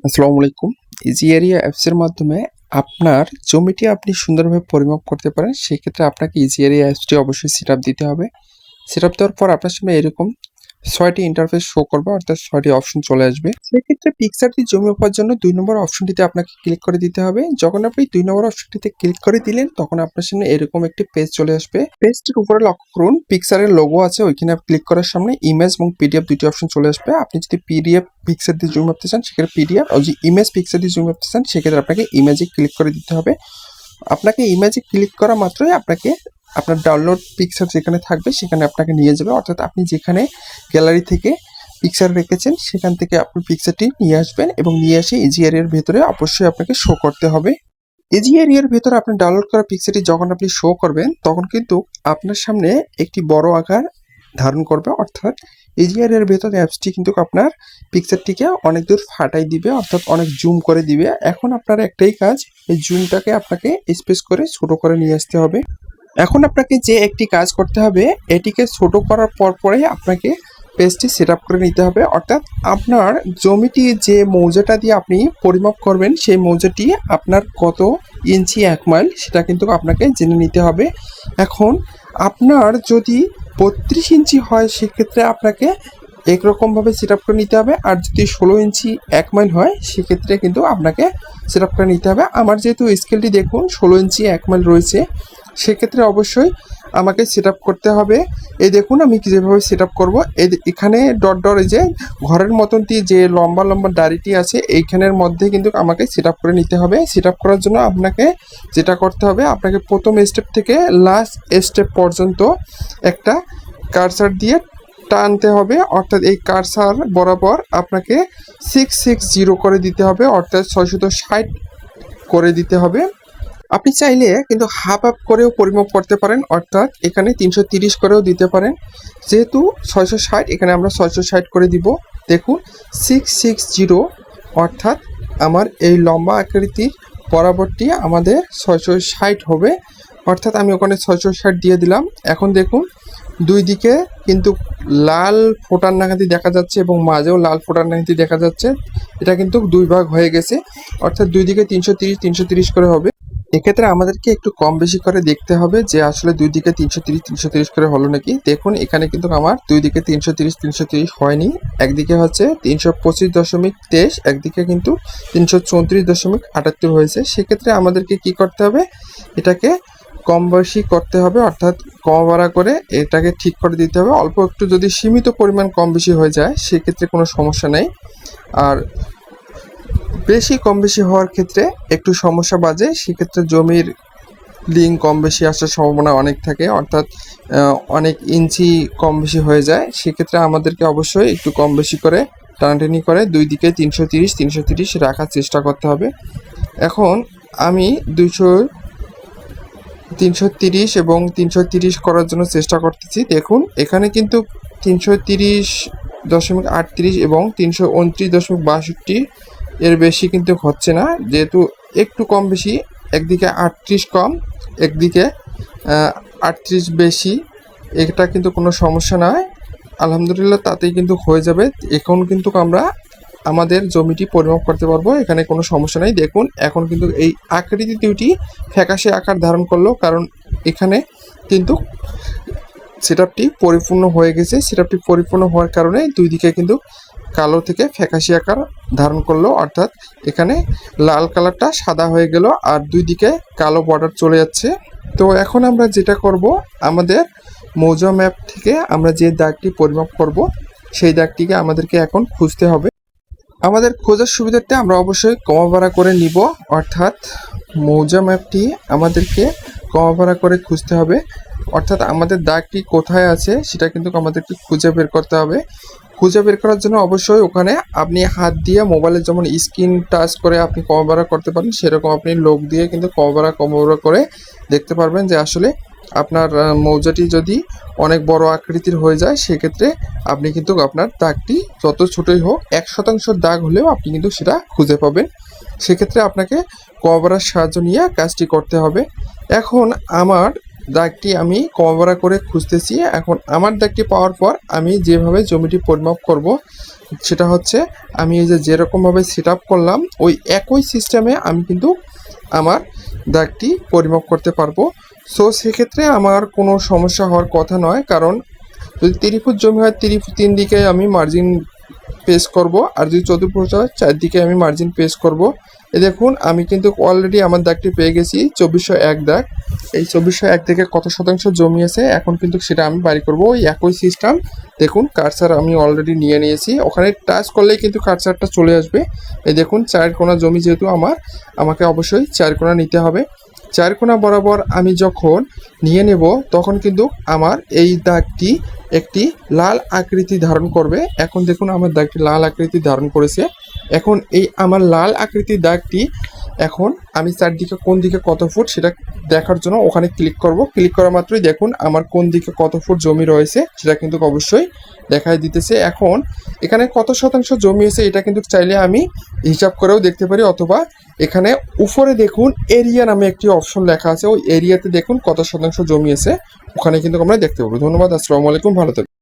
আসসালামু আলাইকুম। Easy area অ্যাপসের মাধ্যমে আপনার জমিটি আপনি সুন্দরভাবে পরিমাপ করতে পারেন। সেক্ষেত্রে আপনাকে ইজি এরিয়া অ্যাপসটি অবশ্যই সেটআপ দিতে হবে। সেটআপ দেওয়ার পর আপনার সামনে এরকম ৬টি ইন্টারফেস শো করবে, অর্থাৎ ৬টি অপশন চলে আসবে। সেক্ষেত্রে পিকচার দিয়ে জমি মাপার জন্য ২ নম্বর অপশনটিতে আপনাকে ক্লিক করে দিতে হবে। যখন আপনি ২ নম্বর অপশনটিতে ক্লিক করে দিলেন, তখন আপনার সামনে এরকম একটি পেজ চলে আসবে। পেজটির উপরে লক্ষ্য করুন, পিকচারের লোগো আছে, ওইখানে ক্লিক করার সামনে ইমেজ এবং পিডিএফ দুটি অপশন চলে আসবে। আপনি যদি পিডিএফ পিকচার দিয়ে জমি মাপতে চান সেক্ষেত্রে পিডিএফ, আর যদি ইমেজ পিকচার দিয়ে জমি মাপতে চান সেক্ষেত্রে আপনাকে ইমেজে ক্লিক করে দিতে হবে। আপনাকে ইমেজে ক্লিক করা মাত্রই আপনাকে আপনার ডাউনলোড পিকচার যেখানে থাকবে সেখানে আপনাকে নিয়ে যাবে, অর্থাৎ আপনি যেখানে গ্যালারি থেকে পিকচার রেখেছেন সেখান থেকে আপনি পিকচারটি নিয়ে আসবেন এবং নিয়ে এসে ইজি এরিয়ার ভেতরে অবশ্যই আপনাকে শো করতে হবে। ইজি এরিয়ার ভেতরে আপনি ডাউনলোড করা পিকচারটি যখন আপনি শো করবেন তখন কিন্তু আপনার সামনে একটি বড় আকার ধারণ করবে, অর্থাৎ ইজি এরিয়ার ভেতরে অ্যাপসটি কিন্তু আপনার পিকচারটিকে অনেক দূর ফাটাই দিবে, অর্থাৎ অনেক জুম করে দিবে। এখন আপনার একটাই কাজ, এই জুমটাকে আপনাকে স্পেস করে ছোট করে নিয়ে আসতে হবে। এখন আপনাকে যে একটি কাজ করতে হবে, এটিকে ছোট করার পরে আপনাকে পেজটি সেট আপ করে নিতে হবে, অর্থাৎ আপনার জমিটি যে মৌজাটা দিয়ে আপনি পরিমাপ করবেন সেই মৌজাটি আপনার কত ইঞ্চি ১ মাইল সেটা কিন্তু আপনাকে জেনে নিতে হবে। এখন আপনার যদি ৩২ ইঞ্চি হয় সেক্ষেত্রে আপনাকে একরকমভাবে সেট আপ করে নিতে হবে, আর যদি ১৬ ইঞ্চি ১ মাইল হয় সেক্ষেত্রে কিন্তু আপনাকে সেট আপ করে নিতে হবে। আমার যেহেতু স্কেলটি দেখুন ১৬ ইঞ্চি ১ মাইল রয়েছে, সেক্ষেত্রে অবশ্যই আমাকে সেট আপ করতে হবে। এই দেখুন আমি যেভাবে সেট আপ করবো, এখানে ডট ডট এই যে ঘরের মতনটি যে লম্বা লম্বা দাড়িটি আছে এইখানের মধ্যে কিন্তু আমাকে সেট আপ করে নিতে হবে। সেট আপ করার জন্য আপনাকে যেটা করতে হবে, আপনাকে প্রথম স্টেপ থেকে লাস্ট স্টেপ পর্যন্ত একটা কার্সার দিয়ে টানতে হবে, অর্থাৎ এই কার্সার বরাবর আপনাকে 660 করে দিতে হবে, অর্থাৎ ৬৬০ করে দিতে হবে। আপনি চাইলে কিন্তু হাফ হাফ করেও পরিমাপ করতে পারেন, অর্থাৎ এখানে ৩৩০ করেও দিতে পারেন। যেহেতু ৬৬০ এখানে আমরা ৬৬০ করে দিব। দেখুন 660, অর্থাৎ আমার এই লম্বা আকৃতির বরাবরটি আমাদের ৬৬০ হবে, অর্থাৎ আমি ওখানে ৬৬০ দিয়ে দিলাম। এখন দেখুন দুই দিকে কিন্তু লাল ফোটার নাগাদি দেখা যাচ্ছে এবং মাঝেও লাল ফোটার নাগাদি দেখা যাচ্ছে। এটা কিন্তু দুই ভাগ হয়ে গেছে, অর্থাৎ দুই দিকে ৩৩০ ৩৩০ করে হবে। এক্ষেত্রে আমাদেরকে একটু কম বেশি করে দেখতে হবে যে আসলে দুই দিকে ৩৩০ করে হলো নাকি। দেখুন এখানে কিন্তু আমার দুই দিকে ৩৩০ হয়নি, একদিকে হচ্ছে ৩২৫.২৩, একদিকে কিন্তু ৩৩৪.৭৮ হয়েছে। সেক্ষেত্রে আমাদেরকে কি করতে হবে, এটাকে কম বেশি করতে হবে, অর্থাৎ কম বাড়া করে এটাকে ঠিক করে দিতে হবে। অল্প একটু যদি সীমিত পরিমাণ কম বেশি হয়ে যায় সেক্ষেত্রে কোনো সমস্যা নেই, আর বেশি কম বেশি হওয়ার ক্ষেত্রে একটু সমস্যা বাজে। সেক্ষেত্রে জমির লিঙ্ক কম বেশি আসার সম্ভাবনা অনেক থাকে, অর্থাৎ অনেক ইঞ্চি কম বেশি হয়ে যায়। সেক্ষেত্রে আমাদেরকে অবশ্যই একটু কম বেশি করে টানাটানি করে দুই দিকে ৩৩০ রাখার চেষ্টা করতে হবে। এখন আমি ৩৩০ এবং ৩৩০ করার জন্য চেষ্টা করতেছি। দেখুন এখানে কিন্তু ৩৩০.৩৮ এবং ৩২৯.৬২ এর বেশি কিন্তু হচ্ছে না, যেহেতু একটু কম বেশি, একদিকে ৩৮ কম একদিকে ৩৮ বেশি, এটা কিন্তু কোনো সমস্যা নয়। আলহামদুলিল্লাহ তাতেই কিন্তু হয়ে যাবে। এখন কিন্তু আমরা আমাদের জমিটি পরিমাপ করতে পারবো, এখানে কোনো সমস্যা নেই। দেখুন এখন কিন্তু এই আকৃতি দুইটি ফ্যাকাশে আকার ধারণ করলো, কারণ এখানে কিন্তু সেটআপটি পরিপূর্ণ হয়ে গেছে। সেটআপটি পরিপূর্ণ হওয়ার কারণে দুই দিকে কিন্তু কালো থেকে ফ্যাকাশি আকার ধারণ করলো, অর্থাৎ এখানে লাল কালারটা সাদা হয়ে গেল আর দুই দিকে কালো বর্ডার চলে যাচ্ছে। তো এখন আমরা যেটা করব, আমাদের মৌজা ম্যাপ থেকে আমরা যে দাগটি পরিমাপ করব সেই দাগটিকে আমাদেরকে এখন খুঁজতে হবে। আমাদের খোঁজার সুবিধার্থে আমরা অবশ্যই কমা ভাড়া করে নিব, অর্থাৎ মৌজা ম্যাপটি আমাদেরকে কমা ভাড়া করে খুঁজতে হবে, অর্থাৎ আমাদের দাগটি কোথায় আছে সেটা কিন্তু আমাদেরকে খুঁজে বের করতে হবে। খুঁজে বের করার জন্য অবশ্যই ওখানে আপনি হাত দিয়ে মোবাইলের যেমন স্ক্রিন টাচ করে আপনি কমা ভাড়া করতে পারেন, সেরকম আপনি লোক দিয়ে কিন্তু কমা ভাড়া করে দেখতে পারবেন যে আসলে আপনার মৌজাটি যদি অনেক বড় আকৃতির হয়ে যায় সেক্ষেত্রে আপনি কিন্তু আপনার দাগটি যত ছোটই হোক ১% দাগ হলেও আপনি কিন্তু সেটা খুঁজে পাবেন। সেক্ষেত্রে আপনাকে কভারের সাহায্য নিয়ে কাজটি করতে হবে। এখন আমার দাগটি আমি কমা করে খুঁজতেছি। এখন আমার দাগটি পাওয়ার পর আমি যেভাবে জমিটি পরিমাপ করব সেটা হচ্ছে আমি এই যে যেরকমভাবে সেট আপ করলাম ওই একই সিস্টেমে আমি কিন্তু আমার দাগটি পরিমাপ করতে পারবো। সো সেক্ষেত্রে আমার কোনো সমস্যা হওয়ার কথা নয়, কারণ যদি 30 ফুট জমি হয় 30 ফুট 3 দিকে আমি মার্জিন পেস্ট করব, আর যদি 14 ফুট হয় 4 দিকে আমি মার্জিন পেস্ট করব। এই দেখুন আমি কিন্তু অলরেডি আমার দাগটি পেয়ে গেছি 2401 দাগ। এই 2401 থেকে কত শতাংশ জমি আছে এখন কিন্তু সেটা আমি বাড়ি করব ওই একই সিস্টেম। দেখুন কার্সার আমি অলরেডি নিয়ে নিয়েছি, ওখানে টাচ করলেই কিন্তু কার্সারটা চলে আসবে। এই দেখুন 4 কোণা জমি যেহেতু আমাকে অবশ্যই 4 কোণা নিতে হবে। 4 কোণা বরাবর আমি যখন নিয়ে নেব তখন কিন্তু আমার এই দাগটি একটি লাল আকৃতি ধারণ করবে। এখন দেখুন আমার দাগটি লাল আকৃতি ধারণ করেছে। এখন এই আমার লাল আকৃতির দাগটি এখন আমি চারদিকে কোন দিকে কত ফুট সেটা দেখার জন্য ওখানে ক্লিক করব। ক্লিক করা মাত্রই দেখুন আমার কোন দিকে কত ফুট জমি রয়েছে সেটা কিন্তু অবশ্যই দেখাই দিতেছে। এখন এখানে কত শতাংশ জমি আছে এটা কিন্তু চাইলে আমি হিসাব করেও দেখতে পারি, অথবা এখানে উপরে দেখুন এরিয়া নামে একটি অপশন লেখা আছে, ওই এরিয়াতে দেখুন কত শতাংশ জমি আছে ওখানে কিন্তু আমরা দেখতে পাবো। ধন্যবাদ, আসসালামু আলাইকুম, ভালো থাকবেন।